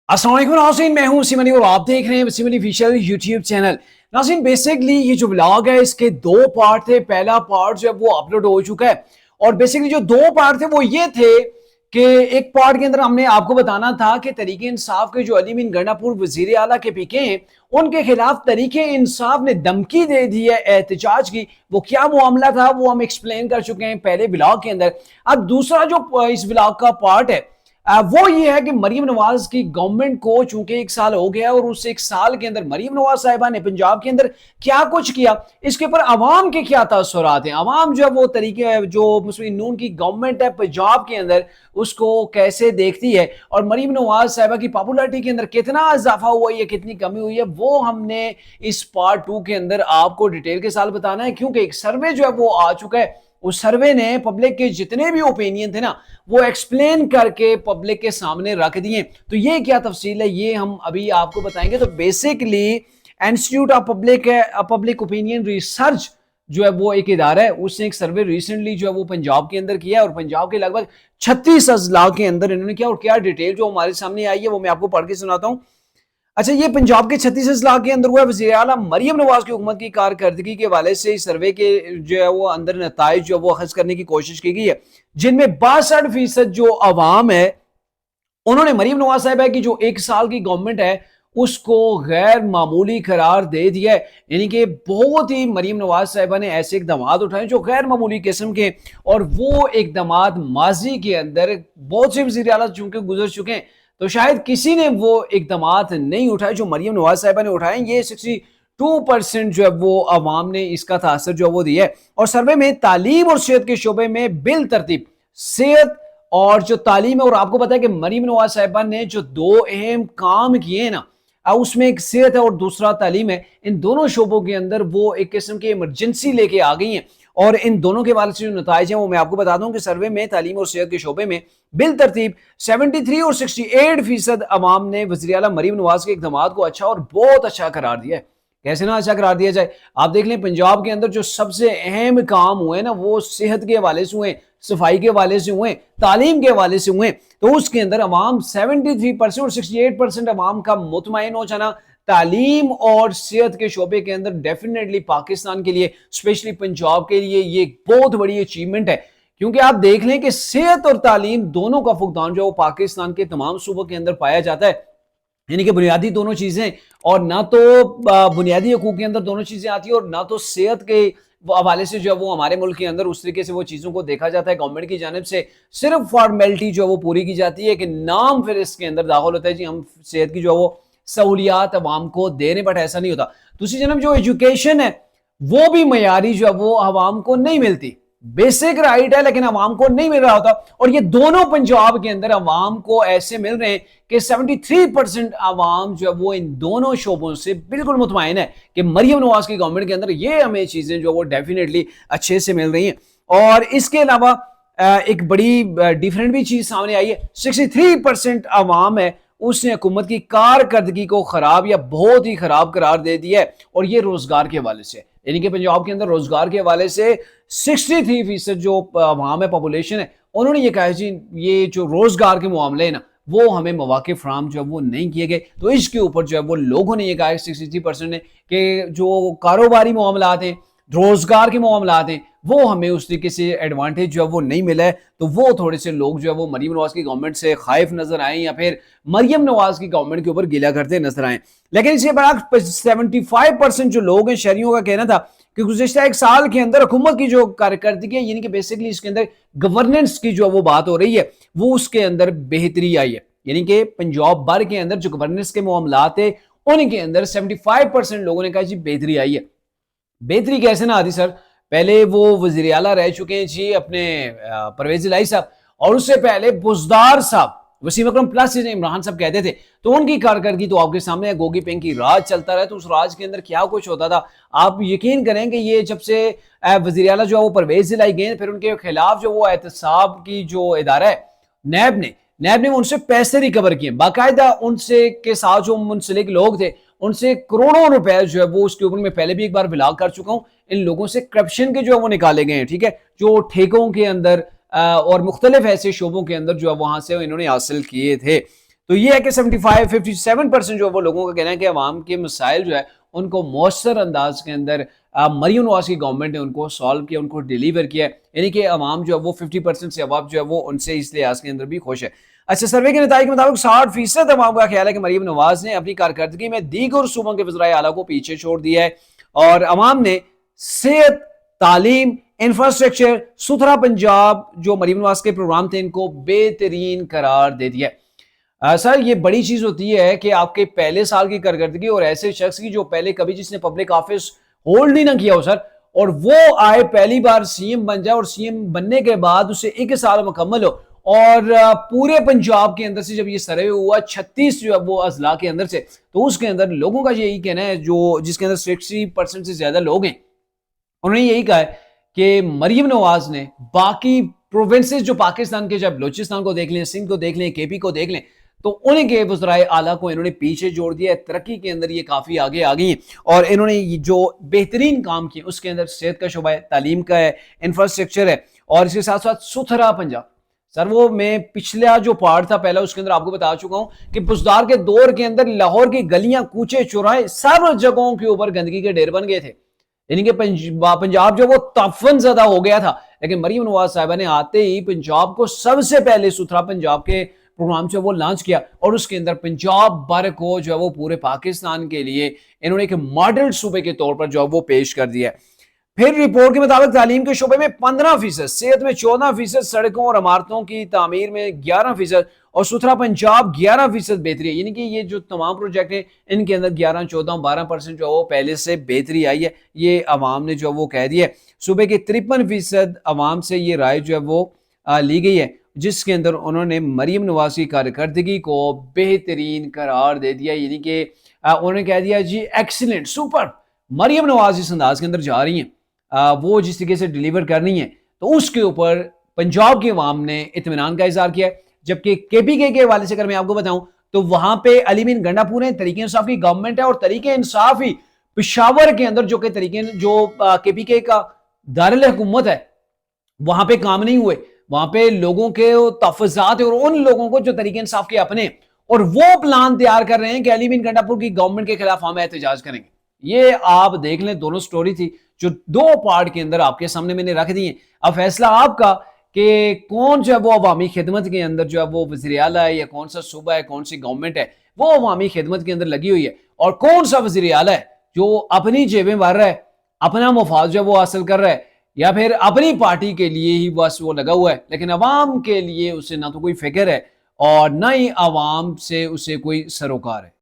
अस्सलाम वालेकुम नाज़रीन, मैं हूं सिमनी और आप देख रहे हैं सिमनी ऑफिशियल यूट्यूब चैनल। नाज़रीन, बेसिकली ये जो व्लॉग है इसके दो पार्ट थे। पहला पार्ट जो है वो अपलोड हो चुका है और बेसिकली जो दो पार्ट थे वो ये थे कि एक पार्ट के अंदर हमने आपको बताना था कि तरीके इंसाफ के जो अली मीन गंडापुर वजीर आला के पीके हैं उनके खिलाफ तरीके इंसाफ ने धमकी दे दी है एहतजाज की। वो क्या मामला था वो हम एक्सप्लेन कर चुके हैं पहले व्लॉग के अंदर। अब दूसरा जो इस व्लॉग का पार्ट है वो ये है कि मरीम नवाज की गवर्नमेंट को चूंकि एक साल हो गया और उस एक साल के अंदर मरीम नवाज साहिबा ने पंजाब के अंदर क्या कुछ किया, इसके ऊपर अवाम के क्या तासुरात हैं, अवाम जो है वो तरीके जो मुस्लिम नून की गवर्नमेंट है पंजाब के अंदर उसको कैसे देखती है और मरीम नवाज साहिबा की पॉपुलरिटी के अंदर कितना इजाफा हुआ है, कितनी कमी हुई है, वो हमने इस पार्ट 2 के अंदर आपको डिटेल के साथ बताना है। क्योंकि एक सर्वे जो है वो आ चुका है, उस सर्वे ने पब्लिक के जितने भी ओपिनियन थे ना वो एक्सप्लेन करके पब्लिक के सामने रख दिए। तो ये क्या तफसील है ये हम अभी आपको बताएंगे। तो basically institute of public opinion research जो है वो एक इदारा है, उसने एक सर्वे रिसेंटली जो है वो पंजाब के अंदर किया और पंजाब के लगभग 36 अजला के अंदर इन्होंने किया। और क्या डिटेल जो हमारे सामने आई है वो मैं आपको पढ़ के सुनाता हूँ। अच्छा, ये पंजाब के 36 अजला के अंदर हुआ वज़ीर आला मरियम नवाज की हुकूमत की कारकर्दगी के हवाले से इस सर्वे के जो है वो अंदर नताइज जो है वो अखज़ करने की कोशिश की गई है, जिनमें 62% जो अवाम है उन्होंने मरियम नवाज साहिबा की जो एक साल की गवर्नमेंट है उसको गैर मामूली करार दे दिया है। यानी कि बहुत ही मरियम नवाज साहिबा ने ऐसे इकदाम उठाए जो गैर मामूली किस्म के, और वो इकदाम माजी के अंदर बहुत से वज़ीर आला चूंकि गुजर चुके हैं तो शायद किसी ने वो इकदाम नहीं उठाए जो मरियम नवाज साहिबा ने उठाए। ये 62% जो है वो अवाम ने इसका तासर जो है वो दिया है। और सर्वे में तालीम और सेहत के शोबे में बिल तरतीब सेहत और जो तालीम है, और आपको पता है कि मरियम नवाज साहिबा ने जो दो अहम काम किए हैं ना, उसमें एक सेहत है और दूसरा तालीम है, इन दोनों शोबों के अंदर वो एक किस्म की इमरजेंसी लेके आ गई हैं। और इन दोनों के वाले से जो नताइज हैं वो मैं आपको बता दूं कि सर्वे में तालीम और सेहत के शोबे में बिल तरतीब 73 और 68% अवाम ने वज़ीर आला मरीम नवाज के इक़दामात को अच्छा और बहुत अच्छा करार दिया है। कैसे ना अच्छा करार दिया जाए, आप देख लें पंजाब के अंदर जो सबसे अहम काम हुए ना वो सेहत के हवाले से हुए, सफाई के हवाले से हुए, तालीम के हवाले से हुए। तो उसके अंदर अवाम 73% और 68% अवाम का मुतमईन हो जाना तालीम और सेहत के शोबे के अंदर डेफिनेटली पाकिस्तान के लिए, स्पेशली पंजाब के लिए ये एक बहुत बड़ी अचीवमेंट है। क्योंकि आप देख लें कि सेहत और तालीम दोनों का फुकदान जो पाकिस्तान के तमाम सूबों के अंदर पाया जाता है, यानी कि बुनियादी दोनों चीजें, और ना तो बुनियादी हकूक के अंदर दोनों चीजें आती है और ना तो सेहत के हवाले से जो है वो हमारे मुल्क के अंदर उस तरीके से वो चीज़ों को देखा जाता है। गवर्नमेंट की जानिब से सिर्फ फॉर्मेलिटी जो है वो पूरी की जाती है कि नाम फिर इसके अंदर दाखिल होता है जी हम सेहत की जो है वो सहूलियात अवाम को दे रहे, बट ऐसा नहीं होता। दूसरी जनाब जो एजुकेशन है वो भी मयारी जो है वो अवाम को नहीं मिलती। बेसिक राइट है लेकिन अवाम को नहीं मिल रहा होता, और ये दोनों पंजाब के अंदर अवाम को ऐसे मिल रहे हैं कि 73% अवाम जो है वो इन दोनों शोबों से बिल्कुल मुतमईन है कि मरियम नवाज की गवर्नमेंट के अंदर ये हमें चीजें जो वो डेफिनेटली अच्छे से मिल रही हैं। और इसके अलावा एक बड़ी डिफरेंट भी चीज सामने आई है, 63% अवाम है उसने हुकूमत की कारकर्दगी को खराब या बहुत ही खराब करार दे दिया है, और ये रोजगार के हवाले से, यानी कि पंजाब के अंदर रोजगार के हवाले से 63% जो अवाम है, पॉपुलेशन है, उन्होंने ये कहा जी ये जो रोजगार के मामले हैं ना वो हमें मौके फराम जो है वो नहीं किए गए। तो इसके ऊपर जो है वो लोगों ने ये कहा 63% ने कि जो कारोबारी मामलात हैं, रोजगार के मामलात हैं, वो हमें उस तरीके से एडवांटेज जो है वो नहीं मिला है। तो वो थोड़े से लोग जो है वो मरियम नवाज की गवर्नमेंट से खाइफ नजर आए या फिर मरियम नवाज की गवर्नमेंट के ऊपर गिला करते नजर आए। लेकिन इसके बाद 75% जो लोग हैं शहरियों का कहना था कि गुज़िश्ता एक साल के अंदर हुकूमत की जो कारकर्दगी है, यानी कि बेसिकली इसके अंदर गवर्नेंस की जो वो बात हो रही है वो उसके अंदर बेहतरी आई है। यानी कि पंजाब भर के अंदर जो गवर्नेंस के मामलात है उनके अंदर 75% लोगों ने कहा जी बेहतरी आई है। बेहतरी कैसे ना आती सर, पहले वो वजीर आला रह चुके हैं जी अपने परवेज इलाही साहब, और उससे पहले बुजदार साहब, वसीम अकरम प्लस इमरान साहब कहते थे, तो उनकी कारकर्दगी तो आपके सामने है। गोगी पेंग की राज चलता रहा तो उस राज के अंदर क्या कुछ होता था आप यकीन करें कि ये जब से वजीर आला जो है वो परवेज इलाही गए फिर उनके खिलाफ जो वो एहतसाब की जो इदारा है नैब ने उनसे पैसे रिकवर किए, बाकायदा उनसे के साथ जो मुंसलिक लोग थे उनसे करोड़ों रुपए जो है वो उसके ऊपर मैं पहले भी एक बार व्लॉग कर चुका हूं, इन लोगों से करप्शन के जो है वो निकाले गए हैं, ठीक है, जो ठेकों के अंदर और मुख्तलिफ ऐसे शोबों के अंदर जो है वहां से इन्होंने हासिल किए थे। تو یہ ہے کہ 57% جو ہے وہ لوگوں کا کہنا ہے کہ عوام کے مسائل جو ہے ان کو مؤثر انداز کے اندر مریم نواز کی گورنمنٹ نے ان کو سالو کیا، ان کو ڈیلیور کیا ہے، یعنی کہ عوام جو ہے وہ 50% سے عوام جو ہے وہ ان سے اس لحاظ کے اندر بھی خوش ہے۔ اچھا، سروے کے نتائج کے مطابق 60% عوام کا خیال ہے کہ مریم نواز نے اپنی کارکردگی میں دیگر صوبوں کے وزرائے اعلیٰ کو پیچھے چھوڑ دیا ہے، اور عوام نے صحت، تعلیم، انفراسٹرکچر، ستھرا پنجاب جو مریم نواز کے پروگرام تھے ان کو بہترین قرار دے دیا ہے۔ سر یہ بڑی چیز ہوتی ہے کہ آپ کے پہلے سال کی کارکردگی اور ایسے شخص کی جو پہلے کبھی جس نے پبلک آفس ہولڈ ہی نہ کیا ہو سر، اور وہ آئے پہلی بار سی ایم بن جائے، اور سی ایم بننے کے بعد اسے 1 سال مکمل ہو، اور پورے پنجاب کے اندر سے جب یہ سروے ہوا 36 جو ہے وہ اضلاع کے اندر سے، تو اس کے اندر لوگوں کا یہی کہنا ہے جو جس کے اندر 60% سے زیادہ لوگ ہیں، انہوں نے یہی کہا ہے کہ مریم نواز نے باقی پروونسز جو پاکستان کے، جب بلوچستان کو دیکھ لیں، سندھ کو دیکھ لیں، کے پی کو دیکھ لیں، تو انہیں کے وزرائے اعلیٰ کو انہوں نے پیچھے جوڑ دیا ہے۔ ترقی کے اندر یہ کافی آگے آ گئی ہیں، اور انہوں نے جو بہترین کام کیے اس کے اندر صحت کا شعبہ ہے، تعلیم کا ہے، انفراسٹرکچر ہے، اور اس کے ساتھ ساتھ ستھرا پنجاب۔ سر وہ میں پچھلا جو پارٹ تھا پہلا اس کے اندر آپ کو بتا چکا ہوں کہ بزدار کے دور کے اندر لاہور کی گلیاں، کوچے، چوراہے سب جگہوں کے اوپر گندگی کے ڈھیر بن گئے تھے، یعنی کہ پنجاب جو وہ تعفن زدہ ہو گیا تھا، لیکن مریم نواز صاحبہ نے آتے ہی پنجاب کو سب سے پہلے ستھرا پنجاب کے پروگرام سے وہ لانچ کیا، اور اس کے اندر پنجاب بھر کو جو ہے وہ پورے پاکستان کے لیے انہوں نے ایک ماڈل صوبے کے طور پر جو ہے وہ پیش کر دیا ہے۔ پھر رپورٹ کے مطابق تعلیم کے شعبے میں 15%، صحت میں 14%، سڑکوں اور عمارتوں کی تعمیر میں 11%، اور ستھرا پنجاب 11% بہتری ہے، یعنی کہ یہ جو تمام پروجیکٹ ہیں ان کے اندر 11، 14، 12% جو ہے وہ پہلے سے بہتری آئی ہے، یہ عوام نے جو وہ کہہ دیا ہے۔ صوبے کے 53% عوام سے یہ رائے جو ہے وہ لی گئی ہے، جس کے اندر انہوں نے مریم نواز کی کارکردگی کو بہترین قرار دے دیا، یعنی کہ انہوں نے کہہ دیا جی ایکسیلنٹ، سپر، مریم نواز اس انداز کے اندر جا رہی ہیں، وہ جس طریقے سے ڈیلیور کرنی ہے، تو اس کے اوپر پنجاب کے عوام نے اطمینان کا اظہار کیا ہے۔ جبکہ کے پی کے حوالے سے اگر میں آپ کو بتاؤں تو وہاں پہ علی مین گنڈا پور ہیں، تحریک انصاف کی گورنمنٹ ہے، اور تحریک انصاف ہی پشاور کے اندر جو کہ جو کے پی کے کا دارالحکومت ہے، وہاں پہ کام نہیں ہوئے، وہاں پہ لوگوں کے تحفظات اور ان لوگوں کو جو تحریک انصاف کے اپنے، اور وہ پلان تیار کر رہے ہیں کہ علی مین گنڈا پور کی گورنمنٹ کے خلاف ہم احتجاج کریں گے۔ یہ آپ دیکھ لیں، دونوں سٹوری تھی جو 2 پارٹ کے اندر آپ کے سامنے میں نے رکھ دی ہیں۔ اب فیصلہ آپ کا کہ کون جو ہے وہ عوامی خدمت کے اندر جو ہے وہ وزیر اعلیٰ ہے، یا کون سا صوبہ ہے، کون سی گورنمنٹ ہے وہ عوامی خدمت کے اندر لگی ہوئی ہے، اور کون سا وزیر اعلیٰ ہے جو اپنی جیبیں بھر رہا ہے، اپنا مفاد جو ہے وہ حاصل کر رہا ہے، یا پھر اپنی پارٹی کے لیے ہی بس وہ لگا ہوا ہے، لیکن عوام کے لیے اسے نہ تو کوئی فکر ہے اور نہ ہی عوام سے اسے کوئی سروکار ہے۔